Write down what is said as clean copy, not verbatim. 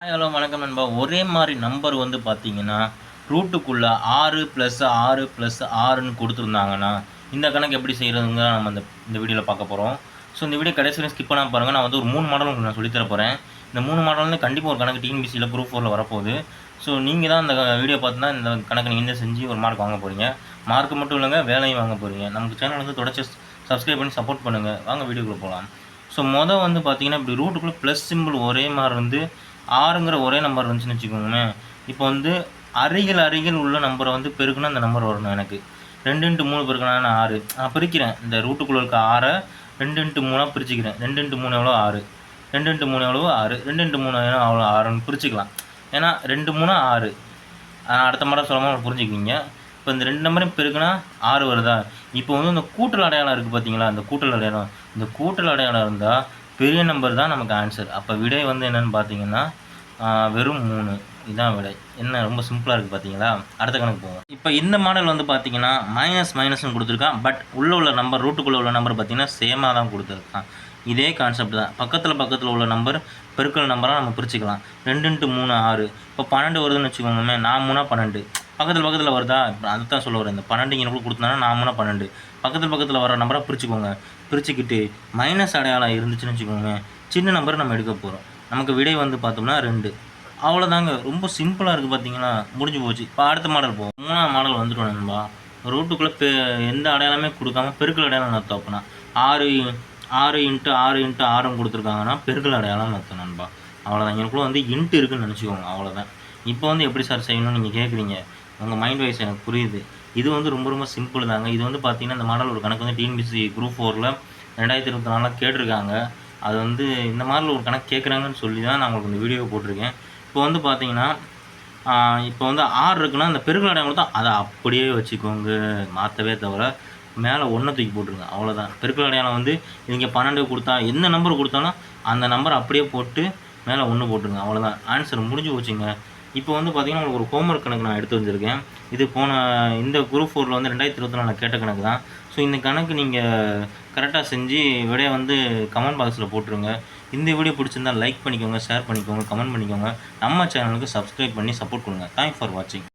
Hi hello வணக்கம் நண்பா. ஒரே மாரி நம்பர் வந்து பார்த்தீங்கன்னா, ரூட்டுக்குள்ள 6 + 6 + 6ன்னு குடுத்துருந்தாங்கன்னா, இந்த கணக்கு எப்படி செய்றதுங்க நம்ம இந்த வீடியோல பார்க்க போறோம். ஸோ இந்த வீடியோ கடைசி வரையும் ஸ்கிப் பண்ணாம பாருங்க. நான் வந்து ஒரு 3 மாடல் உங்களுக்கு நான் சொல்லி தர போறேன். இந்த 3 மாடல்ல கண்டிப்பா ஒரு கணக்கு டிஎன்பிசில குரூப் 4ல வரப்போகுது. ஸோ நீங்க தான் இந்த வீடியோ பார்த்து தான் இந்த கணக்க நீங்க செஞ்சு ஒரு மார்க் வாங்க போறீங்க. மார்க் மட்டும் இல்லங்க, வேலையும் வாங்க போறீங்க. நமக்கு சேனல் வந்து தொடர்ச்சியா சப்ஸ்கிரைப் பண்ணி சப்போர்ட் பண்ணுங்க. வாங்க வீடியோக்குள்ள போலாம். ஸோ வந்து பார்த்தீங்கன்னா, இப்படி ரூட்டுக்குள்ள ப்ளஸ் சிம்பிள் ஒரே மாரி இருந்து 6ங்கிற ஒரே நம்பர் இருந்துச்சுன்னு வச்சுக்கோங்களேன். இப்போ வந்து அருகில் அருகில் உள்ள நம்பரை வந்து பெருக்குனா அந்த நம்பர் வரணும் எனக்கு. 2 × 3 பெருக்குனா 6. நான் பிரிக்கிறேன். இந்த ரூட்டுக்குள்ள இருக்க 6 2 × 3ஆ பிரிச்சுக்கிறேன். 2 × 3 எவ்வளோ 6. 2 × 3 எவ்வளவு 6. 2 × 3 எவ்வளோ 6ன்னு பிரிச்சுக்கலாம். ஏன்னா 2 3 6. அடுத்த முறை சொல்லும்போது புரிஞ்சுக்குவீங்க. இப்போ இந்த 2 நம்பரையும் பெருக்குனா 6 வருதா? இப்போ வந்து இந்த கூட்டல் அடையாளம் இருக்குது பார்த்தீங்களா? இந்த கூட்டல் அடையாளம். இந்த கூட்டல் அடையாளம் இருந்தால் பெரிய நம்பர் தான் நமக்கு ஆன்சர். அப்போ விடை வந்து என்னென்னு பார்த்தீங்கன்னா, வெறும் 3. இதுதான் விடை. என்ன ரொம்ப சிம்பிளாக இருக்குது பார்த்தீங்களா? அடுத்த கணக்கு போவோம். இப்போ இந்த மாடல் வந்து பார்த்தீங்கன்னா, மைனஸ்னு கொடுத்துருக்கான். பட் உள்ள நம்பர் ரூட்டுக்குள்ளே உள்ள நம்பர் பார்த்தீங்கன்னா சேமாக தான் கொடுத்துருக்கான். இதே கான்செப்ட் தான். பக்கத்தில் உள்ள நம்பர் பெருக்கல் நம்பராக நம்ம பிரிச்சுக்கலாம். 2 × 3 6. இப்போ 12 வருதுன்னு வச்சுக்கோங்க. நான் 3 12. பக்கத்தில் வருதா? இப்போ அதுதான் சொல்ல வரேன். இந்த 12 இங்கே கொடுத்தாங்கன்னா நான் 3 12. பக்கத்தில் வர நம்பராக பிரிச்சுக்கோங்க. பிரிச்சுக்கிட்டு மைனஸ் அடையாளம் இருந்துச்சுன்னு வச்சுக்கோங்க, சின்ன நம்பர் நம்ம எடுக்க போகிறோம். நமக்கு விடை வந்து பார்த்தோம்னா 2. அவ்வளோதாங்க. ரொம்ப சிம்பிளாக இருக்குது பார்த்தீங்களா? முடிஞ்சு போச்சு. இப்போ அடுத்த மாடல் போவோம். 3ஆம் மாடல் வந்துட்டோம் நண்பா. ரூட்டுக்குள்ளே எந்த அடையாளமே கொடுக்காம பெருக்கல் அடையாளம் அர்த்தம். அப்படின்னா 6 6 × 6 × 6 கொடுத்துருக்காங்கன்னா பெருக்கல் அடையாளம் அர்த்தம் நண்பா. அவ்வளோதான். எனக்குள்ள வந்து இன்ட்டு இருக்குன்னு நினச்சிக்கோங்க. அவ்வளோதான். இப்போ வந்து எப்படி சார் செய்யணும்னு நீங்கள் கேட்குறீங்க. உங்கள் மைண்ட் வைஸ் எனக்கு புரியுது. இது வந்து ரொம்ப சிம்பிள் தாங்க. இது வந்து பார்த்தீங்கன்னா, இந்த மாடல் ஒரு கணக்கு வந்து டிஎன்பிசி குரூப் 4ல் 2024 கேட்டிருக்காங்க. அது வந்து இந்த மாடல் ஒரு கணக்கு கேட்குறாங்கன்னு சொல்லி தான் நான் உங்களுக்கு இந்த வீடியோ போட்டிருக்கேன். இப்போ வந்து பார்த்தீங்கன்னா, இப்போ வந்து 6 இருக்குன்னா அந்த பெருக்கல் அடையாளம் கொடுத்தா அதை அப்படியே வச்சுக்கோங்க. மாற்றவே தவிர மேலே 1 தூக்கி போட்டுருங்க. அவ்வளோதான். பெருக்கல் அடையாளம் வந்து நீங்கள் 12 கொடுத்தா எந்த நம்பர் கொடுத்தாலும் அந்த நம்பர் அப்படியே போட்டு மேலே 1 போட்டுருங்க. அவ்வளோதான். ஆன்சர் முடிஞ்சு போச்சுங்க. இப்போ வந்து பார்த்தீங்கன்னா, உங்களுக்கு ஒரு ஹோம்ஒர்க் கணக்கு நான் எடுத்து வந்திருக்கேன். இது இந்த குரூப் 4ல் வந்து 2024 கேட்ட கணக்கு தான். ஸோ இந்த கணக்கு நீங்கள் கரெக்டாக செஞ்சு விடையை வந்து கமெண்ட் பாக்ஸில் போட்டுருங்க. இந்த வீடியோ பிடிச்சிருந்தால் லைக் பண்ணிக்கோங்க, ஷேர் பண்ணிக்கோங்க, கமெண்ட் பண்ணிக்கோங்க. நம்ம சேனலுக்கு சப்ஸ்கிரைப் பண்ணி சப்போர்ட் கொடுங்க. தேங்க்ஸ் ஃபார் வாட்சிங்.